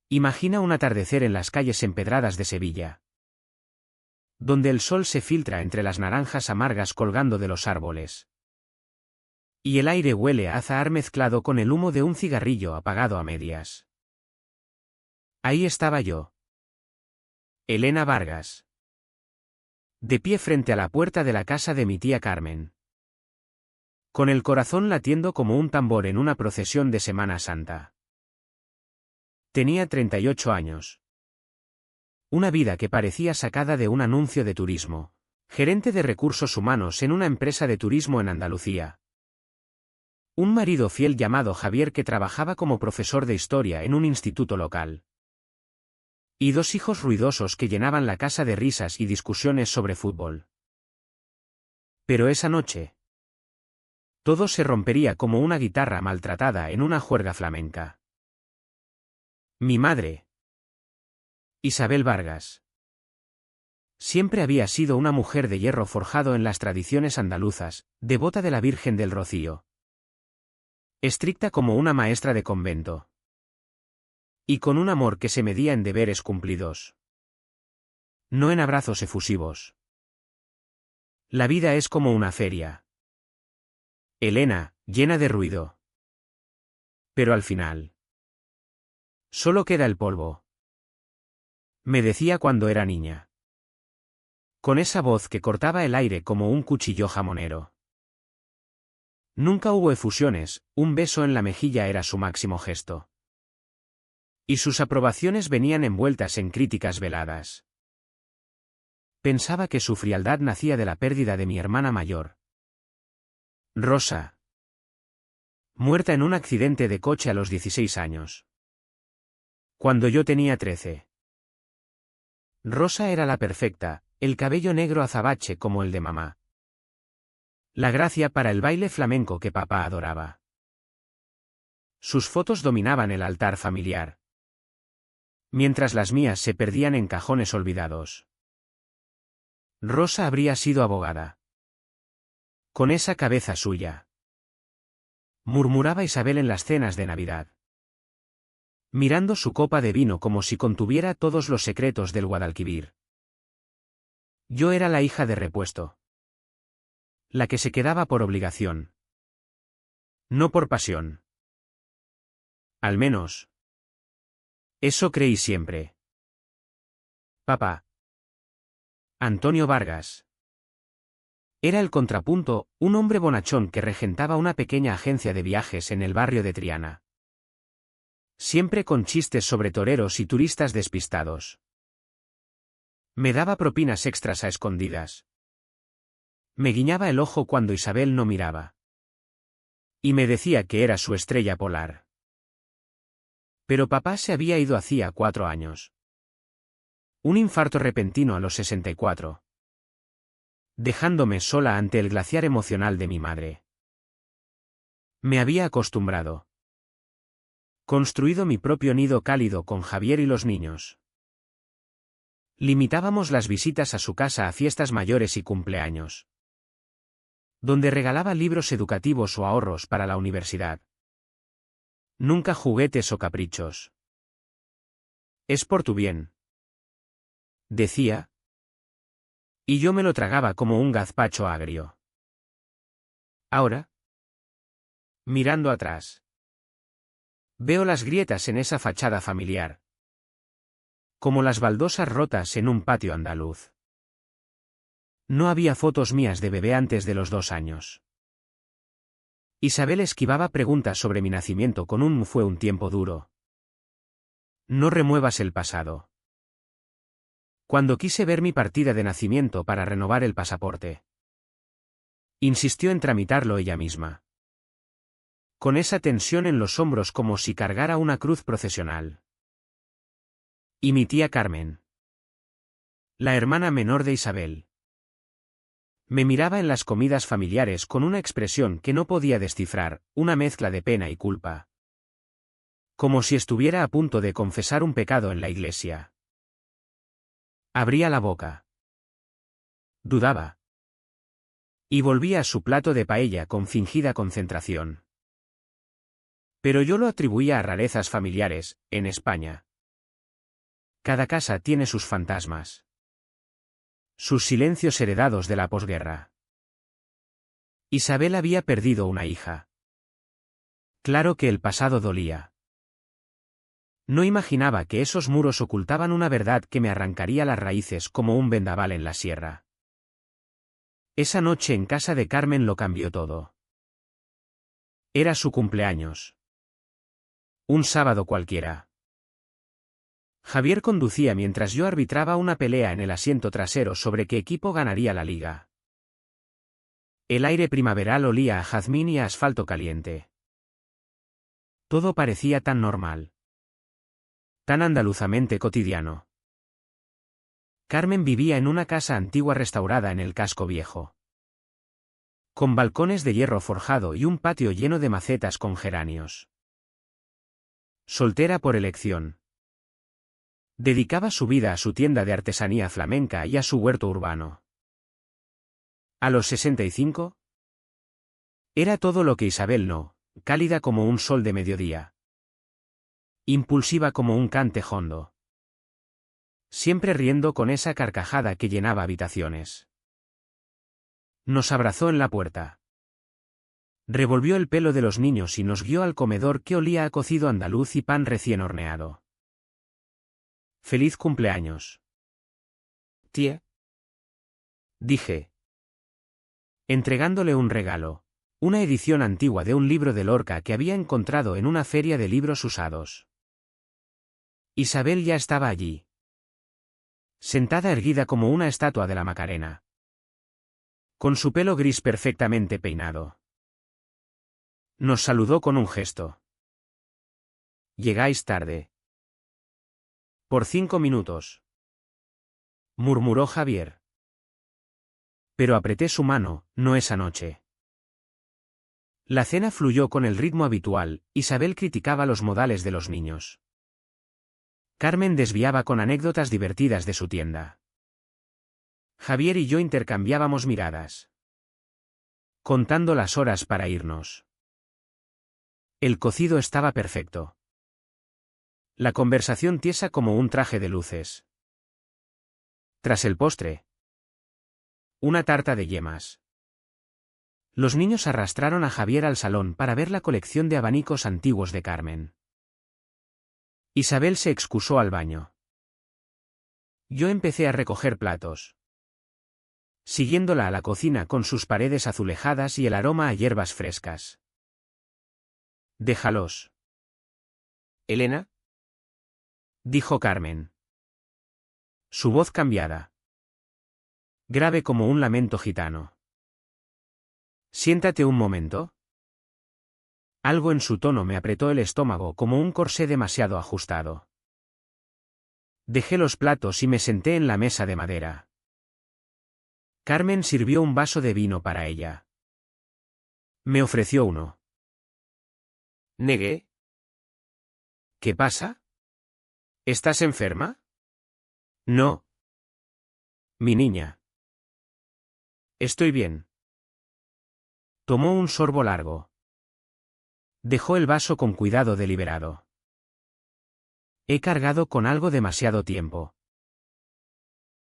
Imagina un atardecer en las calles empedradas de Sevilla, donde el sol se filtra entre las naranjas amargas colgando de los árboles. Y el aire huele a azahar mezclado con el humo de un cigarrillo apagado a medias. Ahí estaba yo, Elena Vargas, de pie frente a la puerta de la casa de mi tía Carmen, con el corazón latiendo como un tambor en una procesión de Semana Santa. Tenía 38 años. Una vida que parecía sacada de un anuncio de turismo. Gerente de recursos humanos en una empresa de turismo en Andalucía. Un marido fiel llamado Javier que trabajaba como profesor de historia en un instituto local. Y 2 hijos ruidosos que llenaban la casa de risas y discusiones sobre fútbol. Pero esa noche, todo se rompería como una guitarra maltratada en una juerga flamenca. Mi madre, Isabel Vargas, siempre había sido una mujer de hierro forjado en las tradiciones andaluzas, devota de la Virgen del Rocío. Estricta como una maestra de convento. Y con un amor que se medía en deberes cumplidos. No en abrazos efusivos. La vida es como una feria, Elena, llena de ruido. Pero al final, solo queda el polvo. Me decía cuando era niña. Con esa voz que cortaba el aire como un cuchillo jamonero. Nunca hubo efusiones, un beso en la mejilla era su máximo gesto. Y sus aprobaciones venían envueltas en críticas veladas. Pensaba que su frialdad nacía de la pérdida de mi hermana mayor, Rosa, muerta en un accidente de coche a los 16 años. Cuando yo tenía 13. Rosa era la perfecta, el cabello negro azabache como el de mamá. La gracia para el baile flamenco que papá adoraba. Sus fotos dominaban el altar familiar, mientras las mías se perdían en cajones olvidados. Rosa habría sido abogada. Con esa cabeza suya, murmuraba Isabel en las cenas de Navidad, mirando su copa de vino como si contuviera todos los secretos del Guadalquivir. Yo era la hija de repuesto. La que se quedaba por obligación. No por pasión. Al menos, eso creí siempre. Papá, Antonio Vargas, era el contrapunto, un hombre bonachón que regentaba una pequeña agencia de viajes en el barrio de Triana. Siempre con chistes sobre toreros y turistas despistados. Me daba propinas extras a escondidas. Me guiñaba el ojo cuando Isabel no miraba. Y me decía que era su estrella polar. Pero papá se había ido hacía 4 años. Un infarto repentino a los 64. Dejándome sola ante el glaciar emocional de mi madre. Me había acostumbrado. Construido mi propio nido cálido con Javier y los niños. Limitábamos las visitas a su casa a fiestas mayores y cumpleaños, donde regalaba libros educativos o ahorros para la universidad. Nunca juguetes o caprichos. Es por tu bien, decía. Y yo me lo tragaba como un gazpacho agrio. Ahora, mirando atrás, veo las grietas en esa fachada familiar, como las baldosas rotas en un patio andaluz. No había fotos mías de bebé antes de los 2 años. Isabel esquivaba preguntas sobre mi nacimiento con un fue un tiempo duro. No remuevas el pasado. Cuando quise ver mi partida de nacimiento para renovar el pasaporte, insistió en tramitarlo ella misma, con esa tensión en los hombros como si cargara una cruz procesional. Y mi tía Carmen, la hermana menor de Isabel, me miraba en las comidas familiares con una expresión que no podía descifrar, una mezcla de pena y culpa. Como si estuviera a punto de confesar un pecado en la iglesia. Abría la boca. Dudaba. Y volvía a su plato de paella con fingida concentración. Pero yo lo atribuía a rarezas familiares, en España. Cada casa tiene sus fantasmas. Sus silencios heredados de la posguerra. Isabel había perdido una hija. Claro que el pasado dolía. No imaginaba que esos muros ocultaban una verdad que me arrancaría las raíces como un vendaval en la sierra. Esa noche en casa de Carmen lo cambió todo. Era su cumpleaños. Un sábado cualquiera. Javier conducía mientras yo arbitraba una pelea en el asiento trasero sobre qué equipo ganaría la liga. El aire primaveral olía a jazmín y a asfalto caliente. Todo parecía tan normal. Tan andaluzamente cotidiano. Carmen vivía en una casa antigua restaurada en el casco viejo. Con balcones de hierro forjado y un patio lleno de macetas con geranios. Soltera por elección. Dedicaba su vida a su tienda de artesanía flamenca y a su huerto urbano. A los 65. Era todo lo que Isabel no, cálida como un sol de mediodía. Impulsiva como un cante hondo. Siempre riendo con esa carcajada que llenaba habitaciones. Nos abrazó en la puerta. Revolvió el pelo de los niños y nos guió al comedor que olía a cocido andaluz y pan recién horneado. «Feliz cumpleaños, tía», dije, entregándole un regalo, una edición antigua de un libro de Lorca que había encontrado en una feria de libros usados. Isabel ya estaba allí. Sentada erguida como una estatua de la Macarena. Con su pelo gris perfectamente peinado. Nos saludó con un gesto. «Llegáis tarde». «Por 5 minutos», murmuró Javier. Pero apreté su mano, no esa noche. La cena fluyó con el ritmo habitual, Isabel criticaba los modales de los niños. Carmen desviaba con anécdotas divertidas de su tienda. Javier y yo intercambiábamos miradas. Contando las horas para irnos. El cocido estaba perfecto. La conversación tiesa como un traje de luces. Tras el postre. Una tarta de yemas. Los niños arrastraron a Javier al salón para ver la colección de abanicos antiguos de Carmen. Isabel se excusó al baño. Yo empecé a recoger platos. Siguiéndola a la cocina con sus paredes azulejadas y el aroma a hierbas frescas. «Déjalos, Elena», dijo Carmen. Su voz cambiada. Grave como un lamento gitano. «Siéntate un momento». Algo en su tono me apretó el estómago como un corsé demasiado ajustado. Dejé los platos y me senté en la mesa de madera. Carmen sirvió un vaso de vino para ella. Me ofreció uno. Negué. «¿Qué pasa? ¿Estás enferma?» «No. Mi niña. Estoy bien». Tomó un sorbo largo. Dejó el vaso con cuidado deliberado. He cargado con algo demasiado tiempo.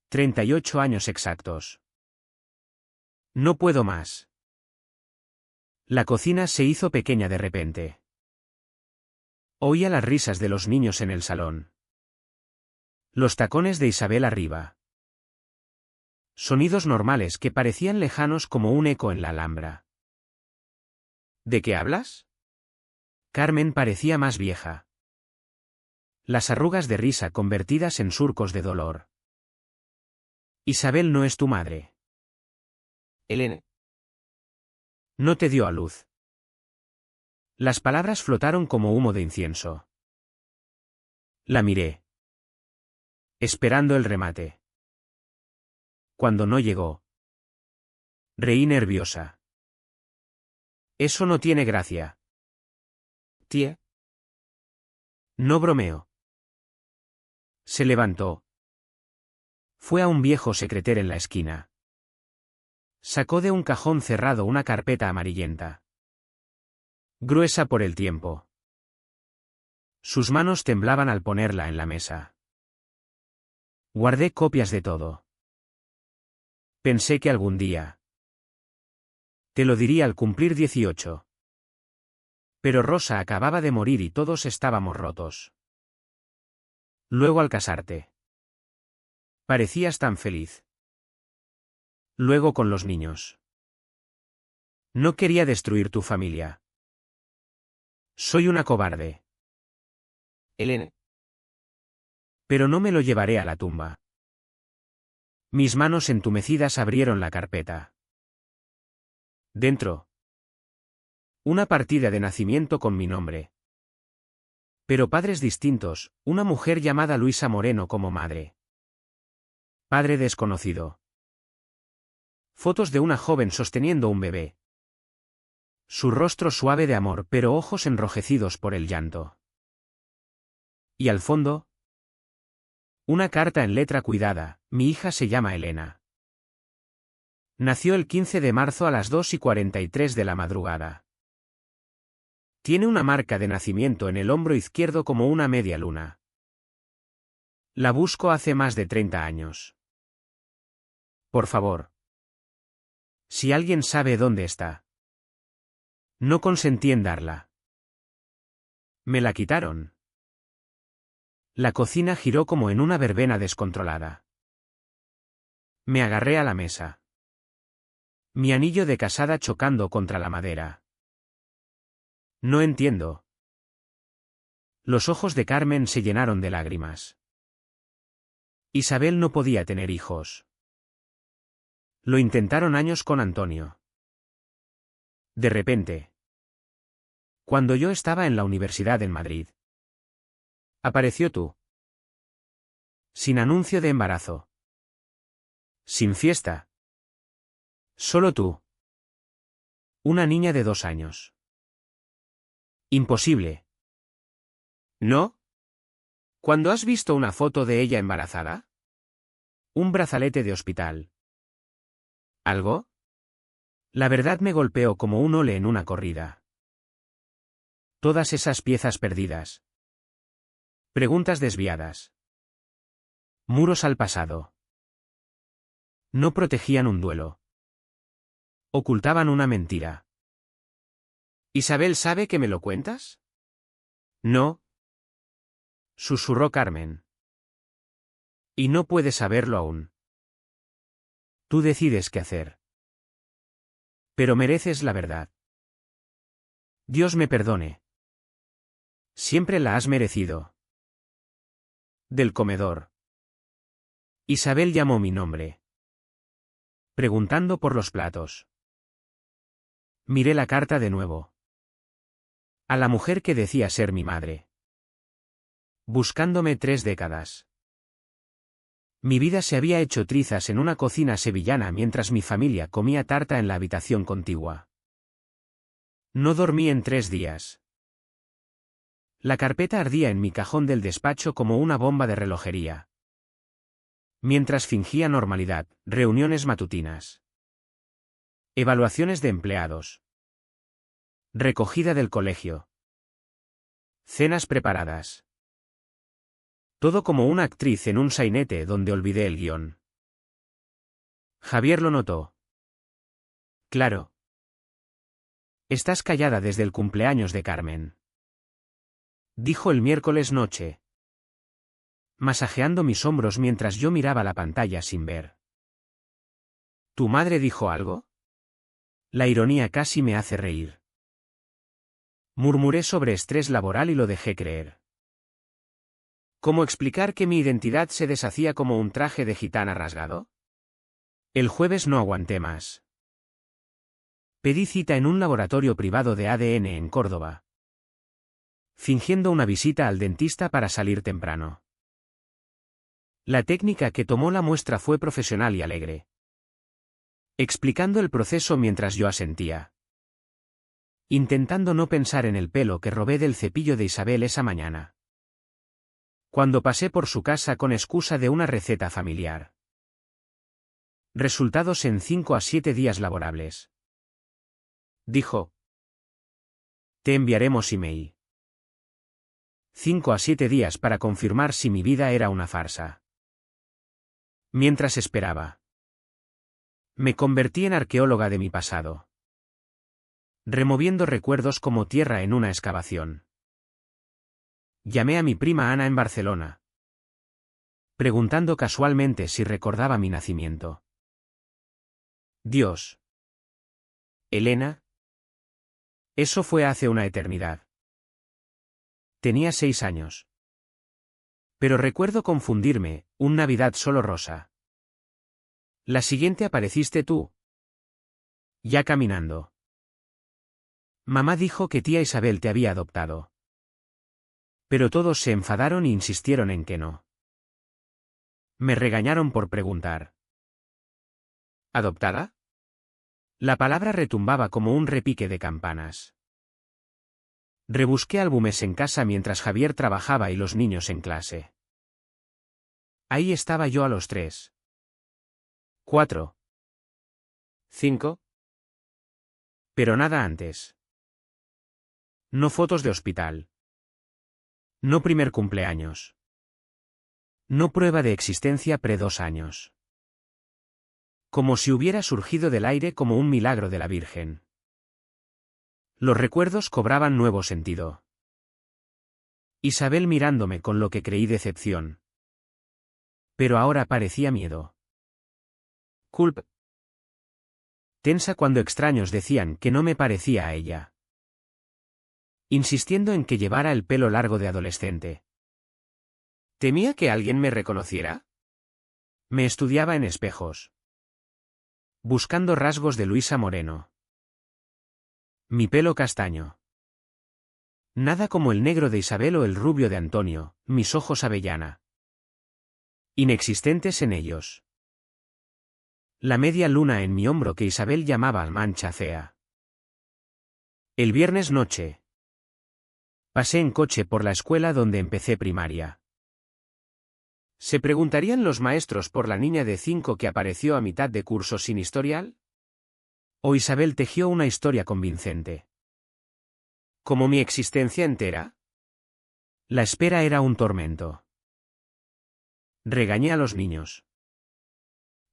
38 años exactos. No puedo más. La cocina se hizo pequeña de repente. Oía las risas de los niños en el salón. Los tacones de Isabel arriba. Sonidos normales que parecían lejanos como un eco en la Alhambra. ¿De qué hablas? Carmen parecía más vieja. Las arrugas de risa convertidas en surcos de dolor. Isabel no es tu madre. Elena. No te dio a luz. Las palabras flotaron como humo de incienso. La miré. Esperando el remate. Cuando no llegó. Reí nerviosa. Eso no tiene gracia. Tía. No bromeo. Se levantó. Fue a un viejo secreter en la esquina. Sacó de un cajón cerrado una carpeta amarillenta. Gruesa por el tiempo. Sus manos temblaban al ponerla en la mesa. Guardé copias de todo. Pensé que algún día. Te lo diría al cumplir 18. Pero Rosa acababa de morir y todos estábamos rotos. Luego al casarte. Parecías tan feliz. Luego con los niños. No quería destruir tu familia. Soy una cobarde. Elena. Pero no me lo llevaré a la tumba. Mis manos entumecidas abrieron la carpeta. Dentro. Una partida de nacimiento con mi nombre. Pero padres distintos, una mujer llamada Luisa Moreno como madre. Padre desconocido. Fotos de una joven sosteniendo un bebé. Su rostro suave de amor pero ojos enrojecidos por el llanto. Y al fondo, una carta en letra cuidada, mi hija se llama Elena. Nació el 15 de marzo a las 2:43 de la madrugada. Tiene una marca de nacimiento en el hombro izquierdo como una media luna. La busco hace más de 30 años. Por favor. Si alguien sabe dónde está. No consentí en darla. Me la quitaron. La cocina giró como en una verbena descontrolada. Me agarré a la mesa. Mi anillo de casada chocando contra la madera. No entiendo. Los ojos de Carmen se llenaron de lágrimas. Isabel no podía tener hijos. Lo intentaron años con Antonio. De repente. Cuando yo estaba en la universidad en Madrid. Apareció tú. Sin anuncio de embarazo. Sin fiesta. Solo tú. Una niña de 2 años. Imposible. ¿No? ¿Cuándo has visto una foto de ella embarazada? Un brazalete de hospital. ¿Algo? La verdad me golpeó como un ole en una corrida. Todas esas piezas perdidas. Preguntas desviadas. Muros al pasado. No protegían un duelo. Ocultaban una mentira. ¿Isabel sabe que me lo cuentas? No. Susurró Carmen. Y no puedes saberlo aún. Tú decides qué hacer. Pero mereces la verdad. Dios me perdone. Siempre la has merecido. Del comedor. Isabel llamó mi nombre. Preguntando por los platos. Miré la carta de nuevo. A la mujer que decía ser mi madre. Buscándome 3 décadas. Mi vida se había hecho trizas en una cocina sevillana mientras mi familia comía tarta en la habitación contigua. No dormí en 3 días. La carpeta ardía en mi cajón del despacho como una bomba de relojería. Mientras fingía normalidad, reuniones matutinas. Evaluaciones de empleados. Recogida del colegio. Cenas preparadas. Todo como una actriz en un sainete donde olvidé el guión. Javier lo notó. Claro. Estás callada desde el cumpleaños de Carmen. Dijo el miércoles noche. Masajeando mis hombros mientras yo miraba la pantalla sin ver. ¿Tu madre dijo algo? La ironía casi me hace reír. Murmuré sobre estrés laboral y lo dejé creer. ¿Cómo explicar que mi identidad se deshacía como un traje de gitana rasgado? El jueves no aguanté más. Pedí cita en un laboratorio privado de ADN en Córdoba. Fingiendo una visita al dentista para salir temprano. La técnica que tomó la muestra fue profesional y alegre. Explicando el proceso mientras yo asentía. Intentando no pensar en el pelo que robé del cepillo de Isabel esa mañana. Cuando pasé por su casa con excusa de una receta familiar. Resultados en 5 a 7 días laborables. Dijo. Te enviaremos email. 5 a 7 días para confirmar si mi vida era una farsa. Mientras esperaba, me convertí en arqueóloga de mi pasado, removiendo recuerdos como tierra en una excavación. Llamé a mi prima Ana en Barcelona, preguntando casualmente si recordaba mi nacimiento. Dios. Elena. Eso fue hace una eternidad. Tenía 6 años. Pero recuerdo confundirme, un Navidad solo rosa. La siguiente apareciste tú. Ya caminando. Mamá dijo que tía Isabel te había adoptado. Pero todos se enfadaron e insistieron en que no. Me regañaron por preguntar. ¿Adoptada? La palabra retumbaba como un repique de campanas. Rebusqué álbumes en casa mientras Javier trabajaba y los niños en clase. Ahí estaba yo a los 3. 4. 5. Pero nada antes. No fotos de hospital. No primer cumpleaños. No prueba de existencia pre-2 años. Como si hubiera surgido del aire como un milagro de la Virgen. Los recuerdos cobraban nuevo sentido. Isabel mirándome con lo que creí decepción. Pero ahora parecía miedo. Culpa. Tensa cuando extraños decían que no me parecía a ella. Insistiendo en que llevara el pelo largo de adolescente. ¿Temía que alguien me reconociera? Me estudiaba en espejos. Buscando rasgos de Luisa Moreno. Mi pelo castaño. Nada como el negro de Isabel o el rubio de Antonio, mis ojos avellana. Inexistentes en ellos. La media luna en mi hombro que Isabel llamaba mancha cea. El viernes noche. Pasé en coche por la escuela donde empecé primaria. ¿Se preguntarían los maestros por la niña de 5 que apareció a mitad de curso sin historial? ¿O Isabel tejió una historia convincente? ¿Como mi existencia entera? La espera era un tormento. Regañé a los niños.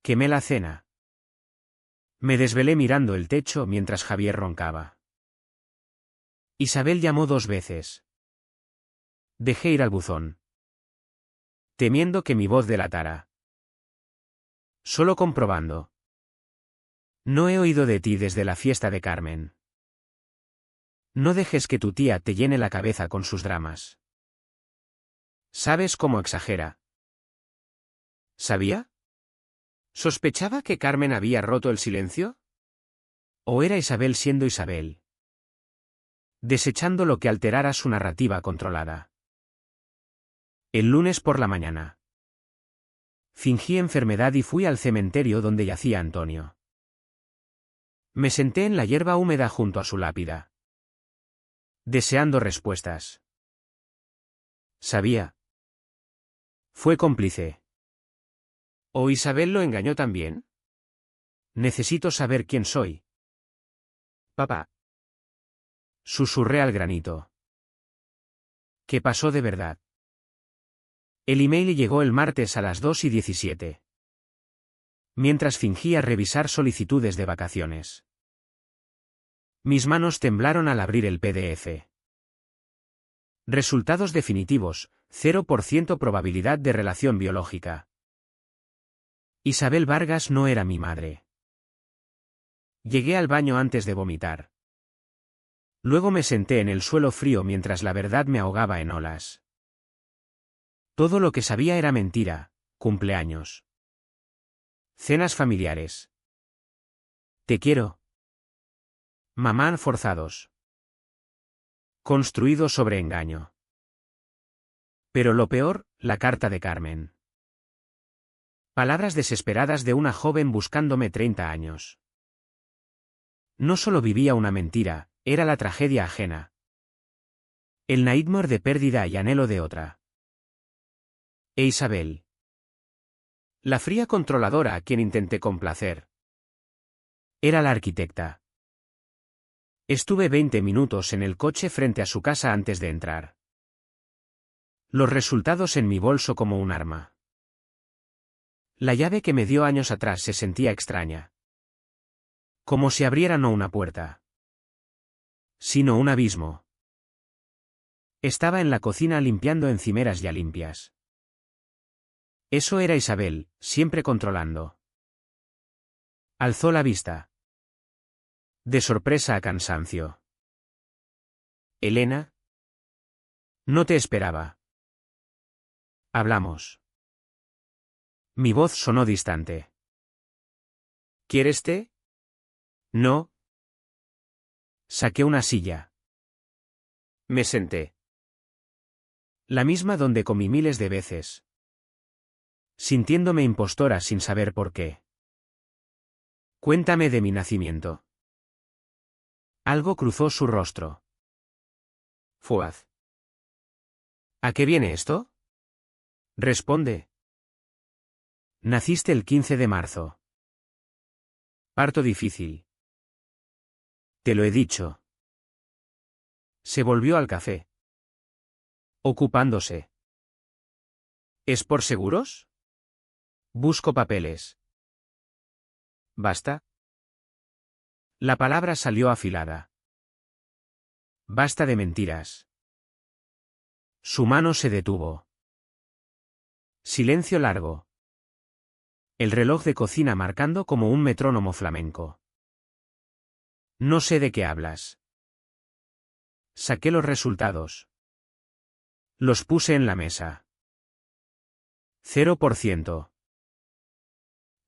Quemé la cena. Me desvelé mirando el techo mientras Javier roncaba. Isabel llamó 2 veces. Dejé ir al buzón. Temiendo que mi voz delatara. Solo comprobando. No he oído de ti desde la fiesta de Carmen. No dejes que tu tía te llene la cabeza con sus dramas. ¿Sabes cómo exagera? ¿Sabía? ¿Sospechaba que Carmen había roto el silencio? ¿O era Isabel siendo Isabel? Desechando lo que alterara su narrativa controlada. El lunes por la mañana. Fingí enfermedad y fui al cementerio donde yacía Antonio. Me senté en la hierba húmeda junto a su lápida. Deseando respuestas. Sabía. Fue cómplice. ¿O Isabel lo engañó también? Necesito saber quién soy. Papá. Susurré al granito. ¿Qué pasó de verdad? El email llegó el martes a las 2:17. Mientras fingía revisar solicitudes de vacaciones. Mis manos temblaron al abrir el PDF. Resultados definitivos, 0% probabilidad de relación biológica. Isabel Vargas no era mi madre. Llegué al baño antes de vomitar. Luego me senté en el suelo frío mientras la verdad me ahogaba en olas. Todo lo que sabía era mentira, cumpleaños. Cenas familiares. Te quiero. Mamá forzados. Construido sobre engaño. Pero lo peor, la carta de Carmen. Palabras desesperadas de una joven buscándome 30 años. No solo vivía una mentira, era la tragedia ajena. El nightmare de pérdida y anhelo de otra. E Isabel. La fría controladora a quien intenté complacer. Era la arquitecta. Estuve 20 minutos en el coche frente a su casa antes de entrar. Los resultados en mi bolso como un arma. La llave que me dio años atrás se sentía extraña. Como si abriera no una puerta, sino un abismo. Estaba en la cocina limpiando encimeras ya limpias. Eso era Isabel, siempre controlando. Alzó la vista. De sorpresa a cansancio. Elena. No te esperaba. Hablamos. Mi voz sonó distante. ¿Quieres té? No. Saqué una silla. Me senté. La misma donde comí miles de veces. Sintiéndome impostora sin saber por qué. Cuéntame de mi nacimiento. Algo cruzó su rostro. Fuad. ¿A qué viene esto? Responde. Naciste el 15 de marzo. Parto difícil. Te lo he dicho. Se volvió al café. Ocupándose. ¿Es por seguros? Busco papeles. ¿Basta? La palabra salió afilada. Basta de mentiras. Su mano se detuvo. Silencio largo. El reloj de cocina marcando como un metrónomo flamenco. No sé de qué hablas. Saqué los resultados. Los puse en la mesa. 0%.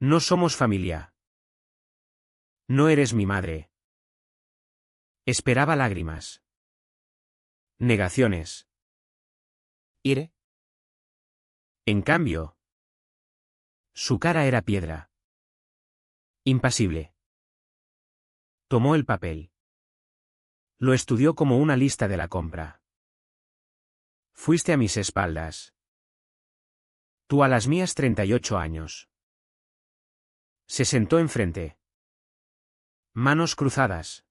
No somos familia. No eres mi madre. Esperaba lágrimas. Negaciones. ¿Ire? En cambio, su cara era piedra. Impasible. Tomó el papel. Lo estudió como una lista de la compra. Fuiste a mis espaldas. Tú a las mías 38 años. Se sentó enfrente. Manos cruzadas.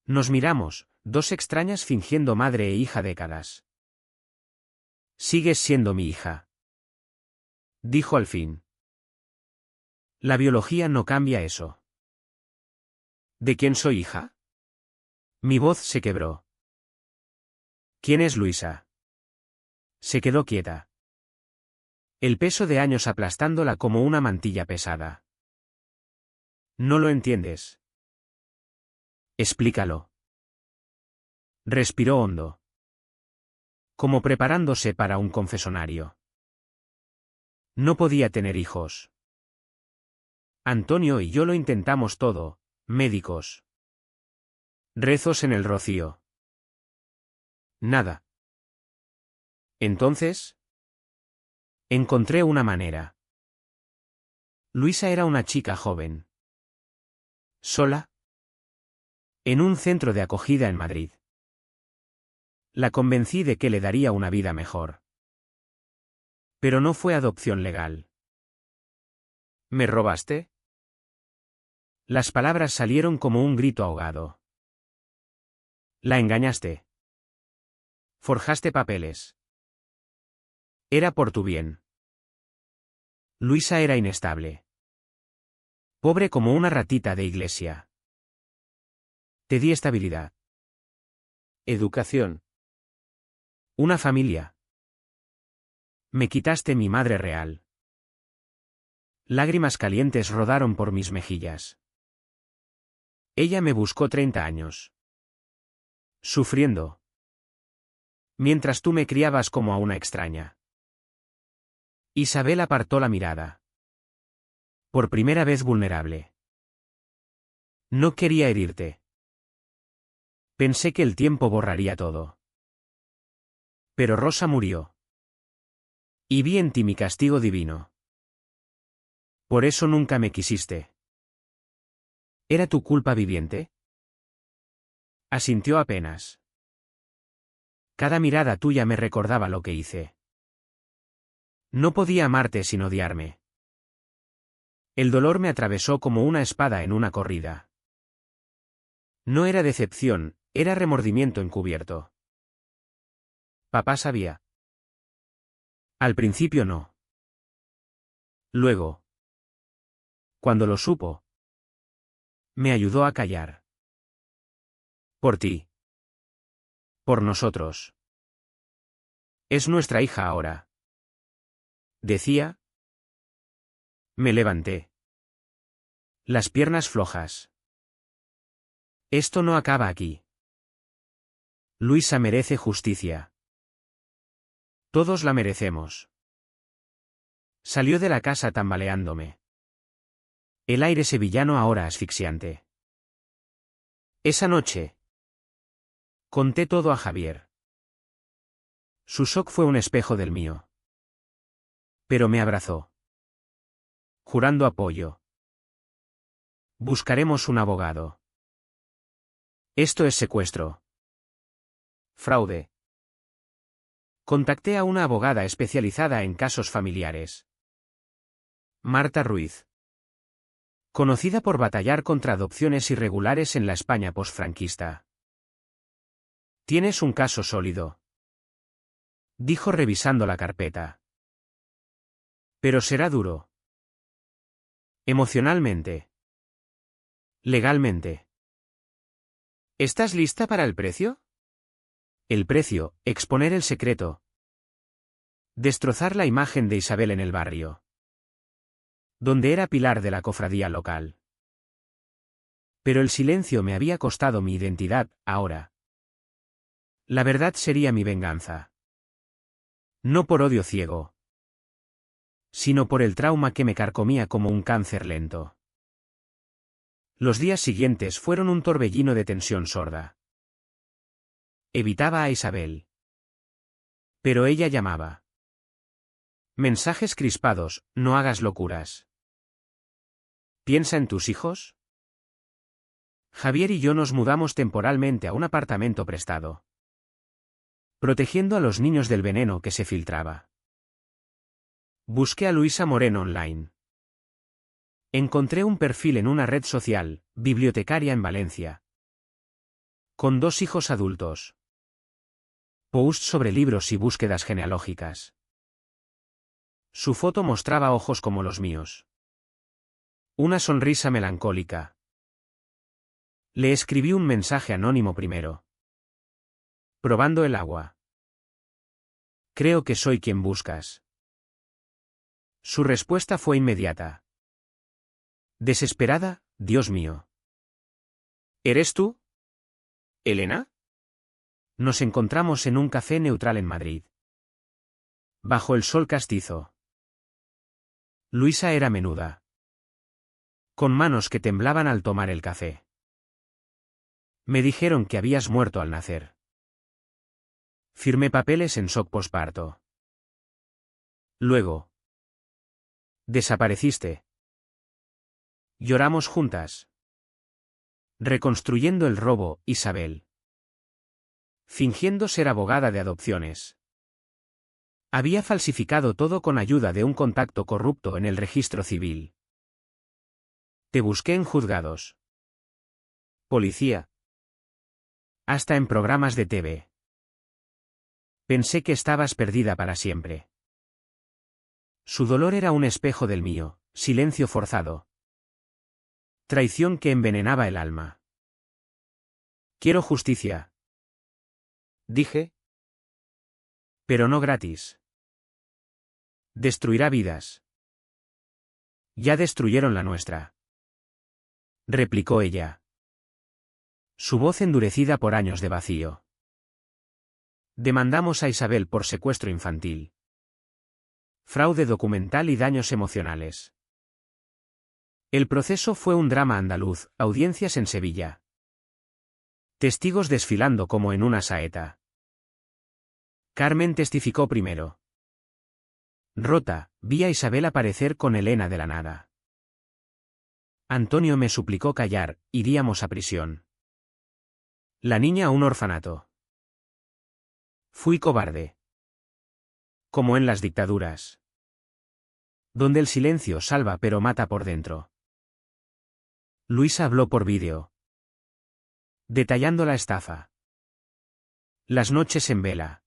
Nos miramos, dos extrañas fingiendo madre e hija décadas. Sigues siendo mi hija. Dijo al fin. La biología no cambia eso. ¿De quién soy hija? Mi voz se quebró. ¿Quién es Luisa? Se quedó quieta. El peso de años aplastándola como una mantilla pesada. No lo entiendes. Explícalo. Respiró hondo. Como preparándose para un confesonario. No podía tener hijos. Antonio y yo lo intentamos todo, médicos. Rezos en el rocío. Nada. Entonces, encontré una manera. Luisa era una chica joven. Sola. En un centro de acogida en Madrid. La convencí de que le daría una vida mejor. Pero no fue adopción legal. ¿Me robaste? Las palabras salieron como un grito ahogado. La engañaste. Forjaste papeles. Era por tu bien. Luisa era inestable. Pobre como una ratita de iglesia. Te di estabilidad. Educación. Una familia. Me quitaste mi madre real. Lágrimas calientes rodaron por mis mejillas. Ella me buscó 30 años. Sufriendo. Mientras tú me criabas como a una extraña. Isabel apartó la mirada. Por primera vez vulnerable. No quería herirte. Pensé que el tiempo borraría todo. Pero Rosa murió. Y vi en ti mi castigo divino. Por eso nunca me quisiste. ¿Era tu culpa viviente? Asintió apenas. Cada mirada tuya me recordaba lo que hice. No podía amarte sin odiarme. El dolor me atravesó como una espada en una corrida. No era decepción, era remordimiento encubierto. Papá sabía. Al principio no. Luego, cuando lo supo, me ayudó a callar. Por ti. Por nosotros. Es nuestra hija ahora. Decía. Me levanté. Las piernas flojas. Esto no acaba aquí. Luisa merece justicia. Todos la merecemos. Salió de la casa tambaleándome. El aire sevillano ahora asfixiante. Esa noche. Conté todo a Javier. Su shock fue un espejo del mío. Pero me abrazó. Jurando apoyo. Buscaremos un abogado. Esto es secuestro. Fraude. Contacté a una abogada especializada en casos familiares. Marta Ruiz. Conocida por batallar contra adopciones irregulares en la España posfranquista. Tienes un caso sólido. Dijo revisando la carpeta. Pero será duro. Emocionalmente. Legalmente. ¿Estás lista para el precio? El precio, exponer el secreto. Destrozar la imagen de Isabel en el barrio. Donde era pilar de la cofradía local. Pero el silencio me había costado mi identidad, ahora. La verdad sería mi venganza. No por odio ciego. Sino por el trauma que me carcomía como un cáncer lento. Los días siguientes fueron un torbellino de tensión sorda. Evitaba a Isabel. Pero ella llamaba. Mensajes crispados, no hagas locuras. ¿Piensa en tus hijos? Javier y yo nos mudamos temporalmente a un apartamento prestado. Protegiendo a los niños del veneno que se filtraba. Busqué a Luisa Moreno online. Encontré un perfil en una red social, bibliotecaria en Valencia. Con 2 hijos adultos. Posts sobre libros y búsquedas genealógicas. Su foto mostraba ojos como los míos. Una sonrisa melancólica. Le escribí un mensaje anónimo primero. Probando el agua. Creo que soy quien buscas. Su respuesta fue inmediata. Desesperada, Dios mío. ¿Eres tú? ¿Elena? Nos encontramos en un café neutral en Madrid. Bajo el sol castizo. Luisa era menuda. Con manos que temblaban al tomar el café. Me dijeron que habías muerto al nacer. Firmé papeles en shock posparto. Luego. Desapareciste. Lloramos juntas. Reconstruyendo el robo, Isabel. Fingiendo ser abogada de adopciones. Había falsificado todo con ayuda de un contacto corrupto en el registro civil. Te busqué en juzgados. Policía. Hasta en programas de TV. Pensé que estabas perdida para siempre. Su dolor era un espejo del mío, silencio forzado. Traición que envenenaba el alma. Quiero justicia. Dije. Pero no gratis. Destruirá vidas. Ya destruyeron la nuestra. Replicó ella. Su voz endurecida por años de vacío. Demandamos a Isabel por secuestro infantil. Fraude documental y daños emocionales. El proceso fue un drama andaluz, audiencias en Sevilla. Testigos desfilando como en una saeta. Carmen testificó primero. Rota, vi a Isabel aparecer con Elena de la nada. Antonio me suplicó callar, iríamos a prisión. La niña a un orfanato. Fui cobarde. Como en las dictaduras. Donde el silencio salva pero mata por dentro. Luisa habló por vídeo. Detallando la estafa. Las noches en vela.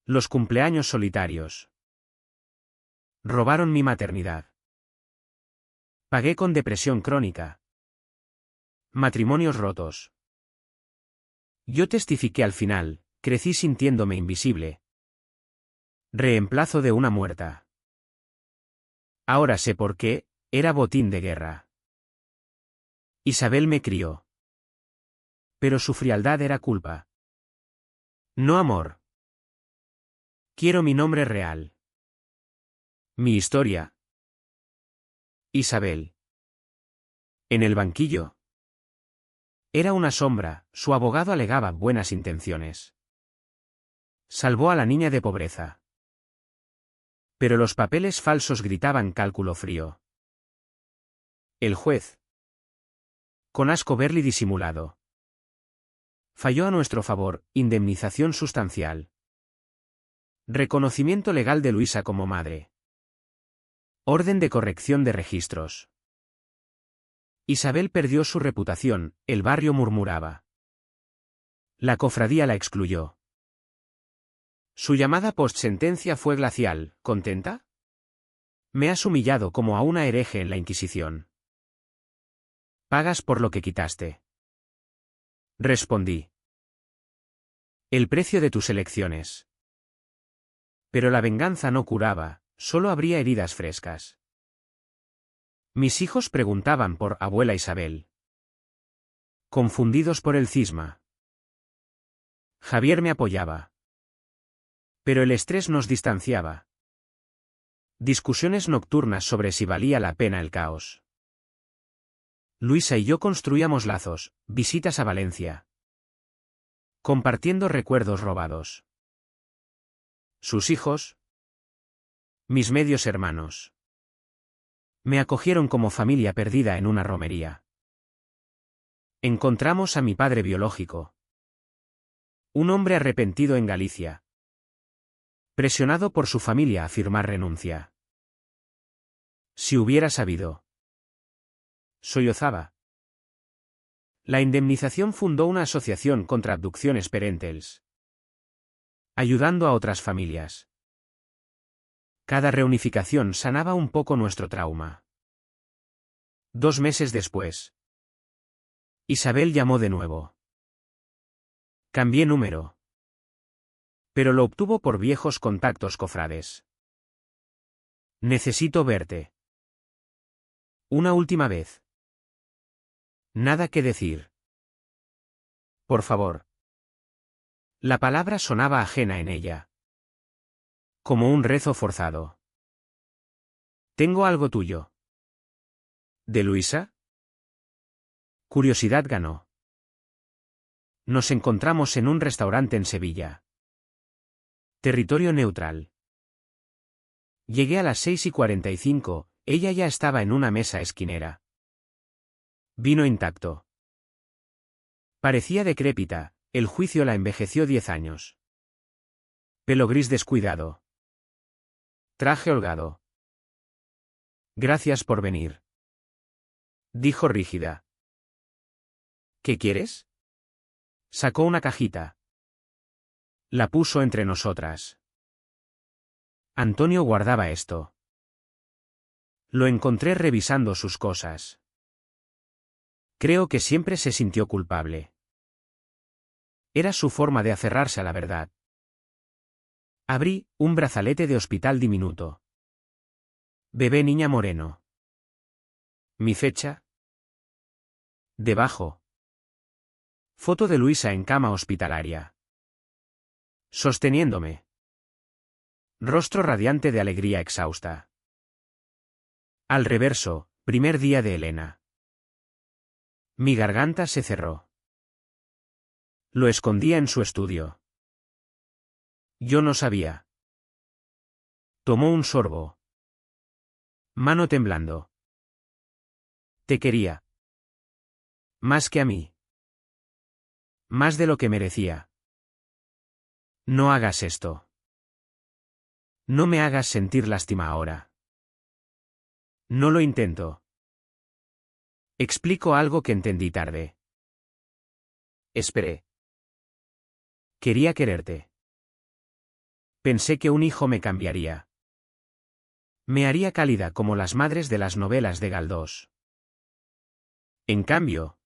Los cumpleaños solitarios. Robaron mi maternidad. Pagué con depresión crónica. Matrimonios rotos. Yo testifiqué al final, crecí sintiéndome invisible. Reemplazo de una muerta. Ahora sé por qué, era botín de guerra. Isabel me crió. Pero su frialdad era culpa. No amor. Quiero mi nombre real. Mi historia. Isabel. En el banquillo. Era una sombra, su abogado alegaba buenas intenciones. Salvó a la niña de pobreza. Pero los papeles falsos gritaban cálculo frío. El juez. Con asco Berli disimulado. Falló a nuestro favor, indemnización sustancial. Reconocimiento legal de Luisa como madre. Orden de corrección de registros. Isabel perdió su reputación, el barrio murmuraba. La cofradía la excluyó. Su llamada postsentencia fue glacial, ¿contenta? Me has humillado como a una hereje en la Inquisición. Pagas por lo que quitaste. Respondí. El precio de tus elecciones. Pero la venganza no curaba, solo habría heridas frescas. Mis hijos preguntaban por abuela Isabel. Confundidos por el cisma. Javier me apoyaba. Pero el estrés nos distanciaba. Discusiones nocturnas sobre si valía la pena el caos. Luisa y yo construíamos lazos, visitas a Valencia. Compartiendo recuerdos robados. Sus hijos. Mis medios hermanos. Me acogieron como familia perdida en una romería. Encontramos a mi padre biológico. Un hombre arrepentido en Galicia. Presionado por su familia a firmar renuncia. Si hubiera sabido. Sollozaba. La indemnización fundó una asociación contra abducciones parentals. Ayudando a otras familias. Cada reunificación sanaba un poco nuestro trauma. 2 meses después. Isabel llamó de nuevo. Cambié número. Pero lo obtuvo por viejos contactos cofrades. Necesito verte. Una última vez. Nada que decir. Por favor. La palabra sonaba ajena en ella. Como un rezo forzado. Tengo algo tuyo. ¿De Luisa? Curiosidad ganó. Nos encontramos en un restaurante en Sevilla. Territorio neutral. Llegué a las 6:45, ella ya estaba en una mesa esquinera. Vino intacto. Parecía decrépita, el juicio la envejeció 10 años. Pelo gris descuidado. Traje holgado. Gracias por venir. Dijo rígida. ¿Qué quieres? Sacó una cajita. La puso entre nosotras. Antonio guardaba esto. Lo encontré revisando sus cosas. Creo que siempre se sintió culpable. Era su forma de aferrarse a la verdad. Abrí un brazalete de hospital diminuto. Bebé niña moreno. ¿Mi fecha? Debajo. Foto de Luisa en cama hospitalaria. Sosteniéndome. Rostro radiante de alegría exhausta. Al reverso, primer día de Elena. Mi garganta se cerró. Lo escondía en su estudio. Yo no sabía. Tomó un sorbo. Mano temblando. Te quería. Más que a mí. Más de lo que merecía. No hagas esto. No me hagas sentir lástima ahora. No lo intento. Explico algo que entendí tarde. Esperé. Quería quererte. Pensé que un hijo me cambiaría. Me haría cálida como las madres de las novelas de Galdós. En cambio,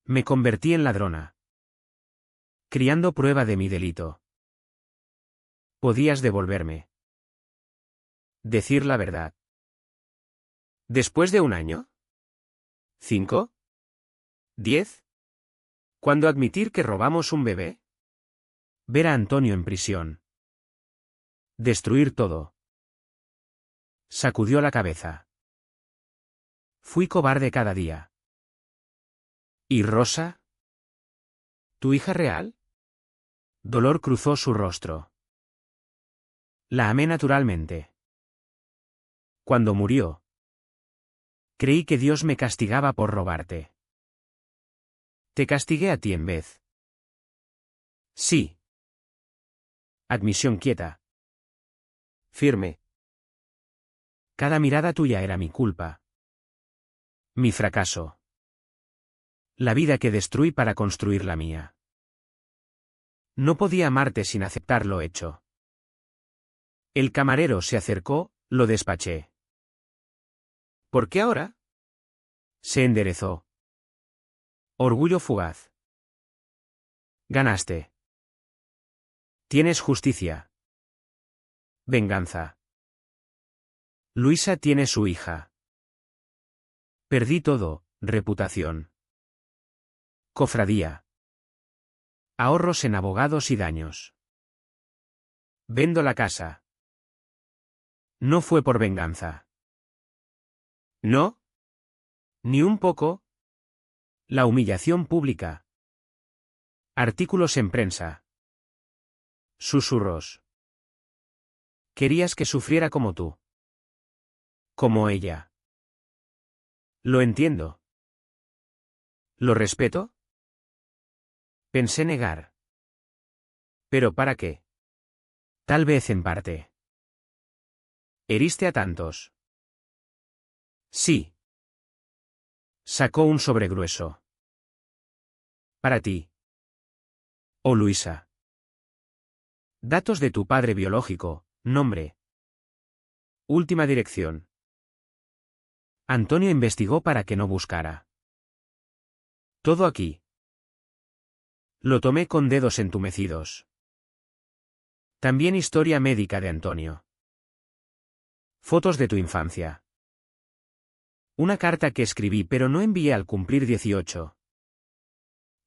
me convertí en ladrona, criando prueba de mi delito. Podías devolverme. Decir la verdad. ¿Después de un año? ¿5? ¿10? ¿Cuándo admitir que robamos un bebé? Ver a Antonio en prisión. Destruir todo. Sacudió la cabeza. Fui cobarde cada día. ¿Y Rosa? ¿Tu hija real? Dolor cruzó su rostro. La amé naturalmente. Cuando murió, creí que Dios me castigaba por robarte. Te castigué a ti en vez. Sí. Admisión quieta. Firme. Cada mirada tuya era mi culpa. Mi fracaso. La vida que destruí para construir la mía. No podía amarte sin aceptar lo hecho. El camarero se acercó, lo despaché. ¿Por qué ahora? Se enderezó. Orgullo fugaz. Ganaste. Tienes justicia. Venganza. Luisa tiene su hija. Perdí todo, reputación. Cofradía. Ahorros en abogados y daños. Vendo la casa. No fue por venganza. ¿No? Ni un poco. La humillación pública. Artículos en prensa. Susurros. Querías que sufriera como tú. Como ella. Lo entiendo. ¿Lo respeto? Pensé negar. ¿Pero para qué? Tal vez en parte. ¿Heriste a tantos? Sí. Sacó un sobre grueso. Para ti. Oh, Luisa. Datos de tu padre biológico, nombre. Última dirección. Antonio investigó para que no buscara. Todo aquí. Lo tomé con dedos entumecidos. También historia médica de Antonio. Fotos de tu infancia. Una carta que escribí pero no envié al cumplir 18.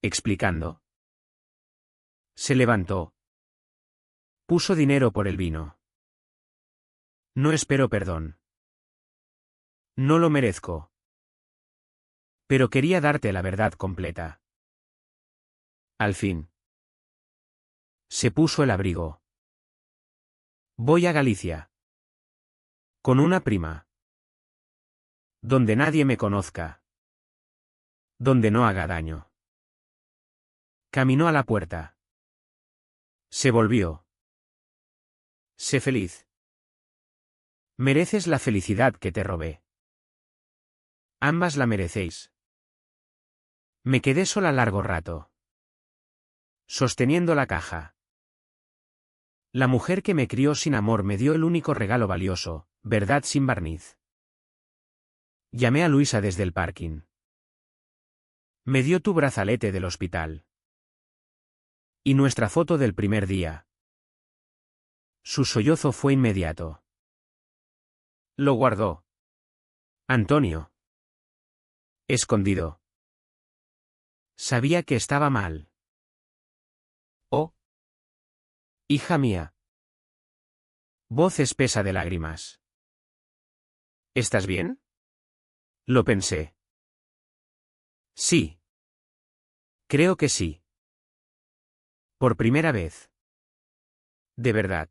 Explicando. Se levantó. Puso dinero por el vino. No espero perdón. No lo merezco. Pero quería darte la verdad completa. Al fin. Se puso el abrigo. Voy a Galicia. Con una prima. Donde nadie me conozca. Donde no haga daño. Caminó a la puerta. Se volvió. Sé feliz. Mereces la felicidad que te robé. Ambas la merecéis. Me quedé sola largo rato. Sosteniendo la caja. La mujer que me crió sin amor me dio el único regalo valioso, verdad sin barniz. Llamé a Luisa desde el parking. Me dio tu brazalete del hospital. Y nuestra foto del primer día. Su sollozo fue inmediato. Lo guardó. Antonio. Escondido. Sabía que estaba mal. Oh. Hija mía. Voz espesa de lágrimas. ¿Estás bien? Lo pensé. Sí. Creo que sí. Por primera vez. De verdad.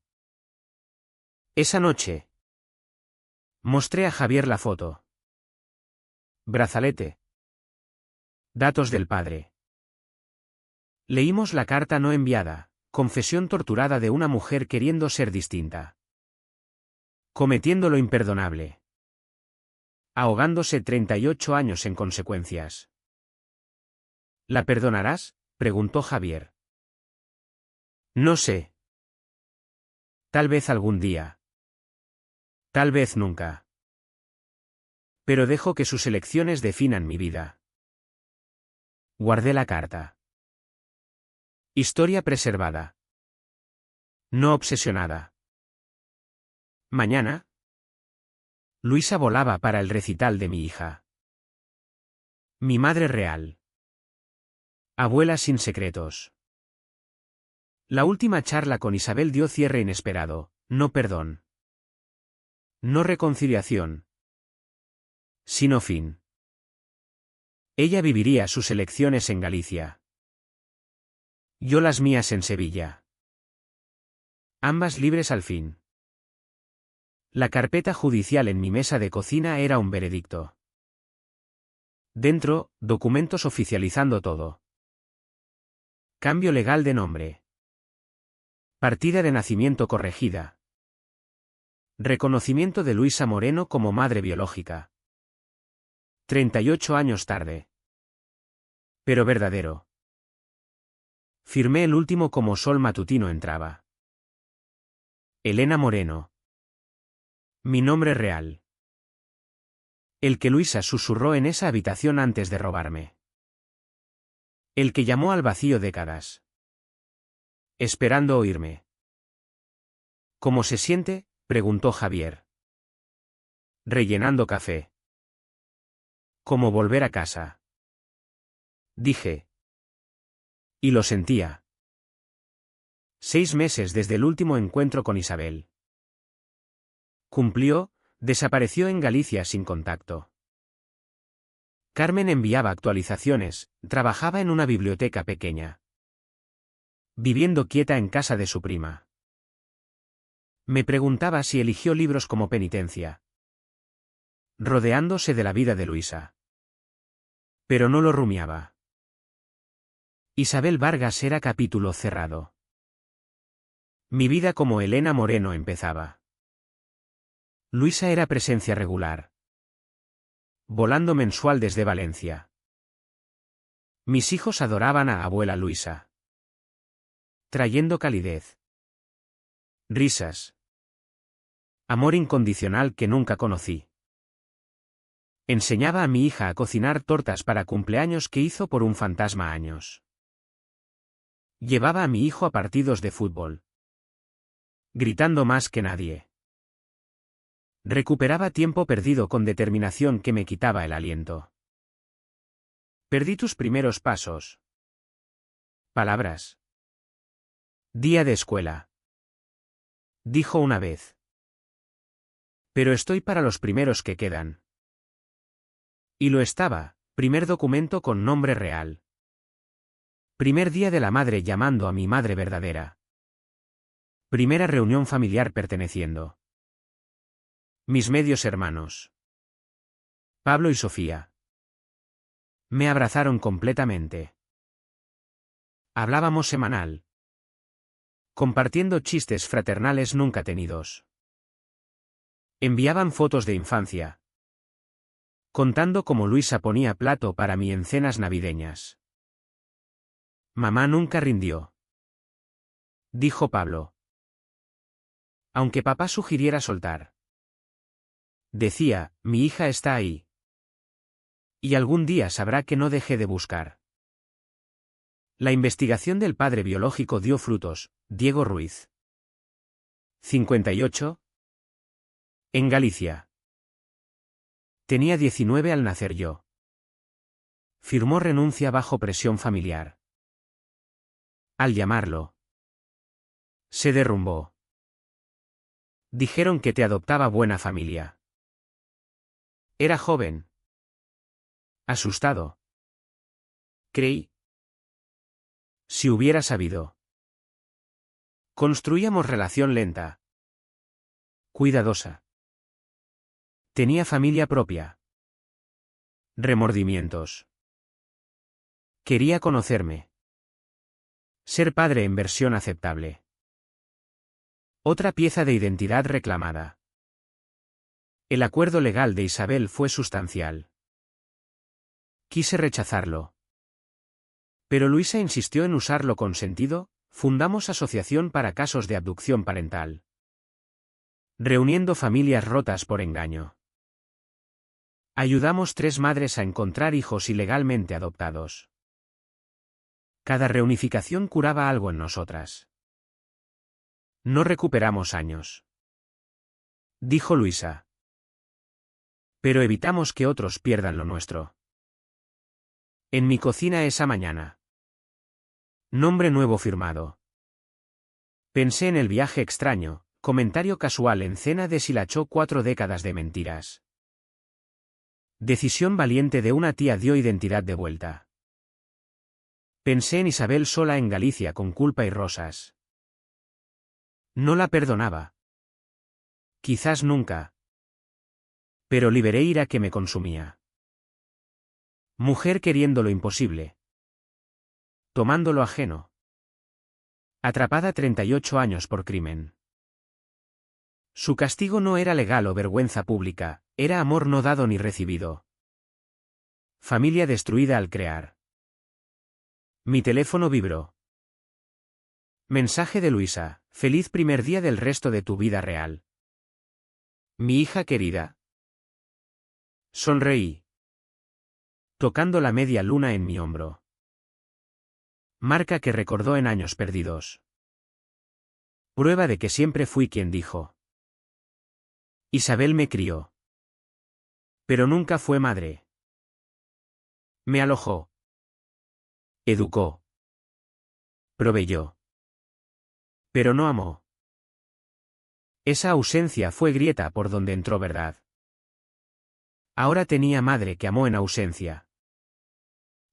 Esa noche. Mostré a Javier la foto. Brazalete. Datos del padre. Leímos la carta no enviada, confesión torturada de una mujer queriendo ser distinta. Cometiendo lo imperdonable. Ahogándose 38 años en consecuencias. ¿La perdonarás?, preguntó Javier. No sé. Tal vez algún día. Tal vez nunca. Pero dejo que sus elecciones definan mi vida. Guardé la carta. Historia preservada. No obsesionada. Mañana. Luisa volaba para el recital de mi hija. Mi madre real. Abuela sin secretos. La última charla con Isabel dio cierre inesperado, no perdón. No reconciliación. Sino fin. Ella viviría sus elecciones en Galicia. Yo las mías en Sevilla. Ambas libres al fin. La carpeta judicial en mi mesa de cocina era un veredicto. Dentro, documentos oficializando todo. Cambio legal de nombre. Partida de nacimiento corregida. Reconocimiento de Luisa Moreno como madre biológica. 38 años tarde. Pero verdadero. Firmé el último como sol matutino entraba. Elena Moreno. Mi nombre real. El que Luisa susurró en esa habitación antes de robarme. El que llamó al vacío décadas. Esperando oírme. ¿Cómo se siente?, preguntó Javier. Rellenando café. ¿Cómo volver a casa? Dije. Y lo sentía. 6 meses desde el último encuentro con Isabel. Cumplió, desapareció en Galicia sin contacto. Carmen enviaba actualizaciones, trabajaba en una biblioteca pequeña. Viviendo quieta en casa de su prima. Me preguntaba si eligió libros como penitencia. Rodeándose de la vida de Luisa. Pero no lo rumiaba. Isabel Vargas era capítulo cerrado. Mi vida como Elena Moreno empezaba. Luisa era presencia regular. Volando mensual desde Valencia. Mis hijos adoraban a abuela Luisa. Trayendo calidez. Risas. Amor incondicional que nunca conocí. Enseñaba a mi hija a cocinar tortas para cumpleaños que hizo por un fantasma años. Llevaba a mi hijo a partidos de fútbol. Gritando más que nadie. Recuperaba tiempo perdido con determinación que me quitaba el aliento. Perdí tus primeros pasos. Palabras. Día de escuela. Dijo una vez. Pero estoy para los primeros que quedan. Y lo estaba, primer documento con nombre real. Primer día de la madre llamando a mi madre verdadera. Primera reunión familiar perteneciendo. Mis medios hermanos. Pablo y Sofía. Me abrazaron completamente. Hablábamos semanal. Compartiendo chistes fraternales nunca tenidos. Enviaban fotos de infancia. Contando cómo Luisa ponía plato para mí en cenas navideñas. Mamá nunca rindió. Dijo Pablo. Aunque papá sugiriera soltar. Decía, mi hija está ahí. Y algún día sabrá que no dejé de buscar. La investigación del padre biológico dio frutos. Diego Ruiz. 58. En Galicia. Tenía 19 al nacer yo. Firmó renuncia bajo presión familiar. Al llamarlo. Se derrumbó. Dijeron que te adoptaba buena familia. Era joven. Asustado. Creí. Si hubiera sabido. Construíamos relación lenta. Cuidadosa. Tenía familia propia. Remordimientos. Quería conocerme. Ser padre en versión aceptable. Otra pieza de identidad reclamada. El acuerdo legal de Isabel fue sustancial. Quise rechazarlo. Pero Luisa insistió en usarlo con sentido. Fundamos asociación para casos de abducción parental. Reuniendo familias rotas por engaño. Ayudamos 3 madres a encontrar hijos ilegalmente adoptados. Cada reunificación curaba algo en nosotras. No recuperamos años, dijo Luisa. Pero evitamos que otros pierdan lo nuestro. En mi cocina esa mañana. Nombre nuevo firmado. Pensé en el viaje extraño, comentario casual en cena deshilachó 4 décadas de mentiras. Decisión valiente de una tía dio identidad de vuelta. Pensé en Isabel sola en Galicia con culpa y rosas. No la perdonaba. Quizás nunca. Pero liberé ira que me consumía. Mujer queriendo lo imposible. Tomando lo ajeno. Atrapada 38 años por crimen. Su castigo no era legal o vergüenza pública, era amor no dado ni recibido. Familia destruida al crear. Mi teléfono vibró. Mensaje de Luisa, feliz primer día del resto de tu vida real. Mi hija querida. Sonreí. Tocando la media luna en mi hombro. Marca que recordó en años perdidos. Prueba de que siempre fui quien dijo. Isabel me crió. Pero nunca fue madre. Me alojó. Educó. Proveyó. Pero no amó. Esa ausencia fue grieta por donde entró verdad. Ahora tenía madre que amó en ausencia.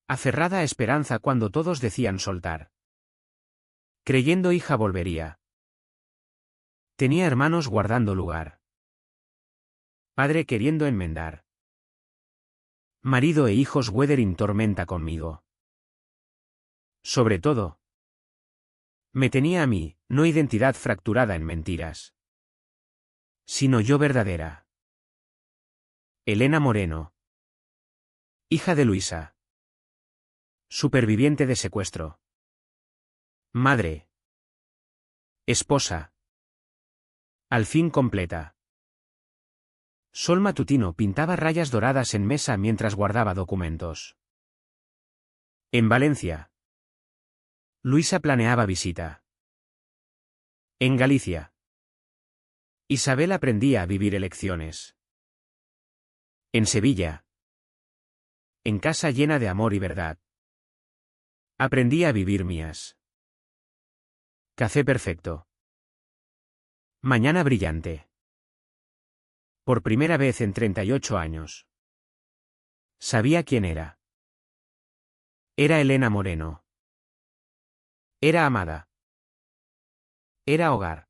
Aferrada a esperanza cuando todos decían soltar. Creyendo hija volvería. Tenía hermanos guardando lugar. Padre queriendo enmendar. Marido e hijos weathering tormenta conmigo. Sobre todo. Me tenía a mí, no identidad fracturada en mentiras. Sino yo verdadera. Elena Moreno. Hija de Luisa. Superviviente de secuestro. Madre. Esposa. Al fin completa. Sol matutino pintaba rayas doradas en mesa mientras guardaba documentos. En Valencia. Luisa planeaba visita. En Galicia. Isabel aprendía a vivir elecciones. En Sevilla. En casa llena de amor y verdad. Aprendí a vivir mías. Café perfecto. Mañana brillante. Por primera vez en 38 años. Sabía quién era. Era Elena Moreno. Era amada. Era hogar.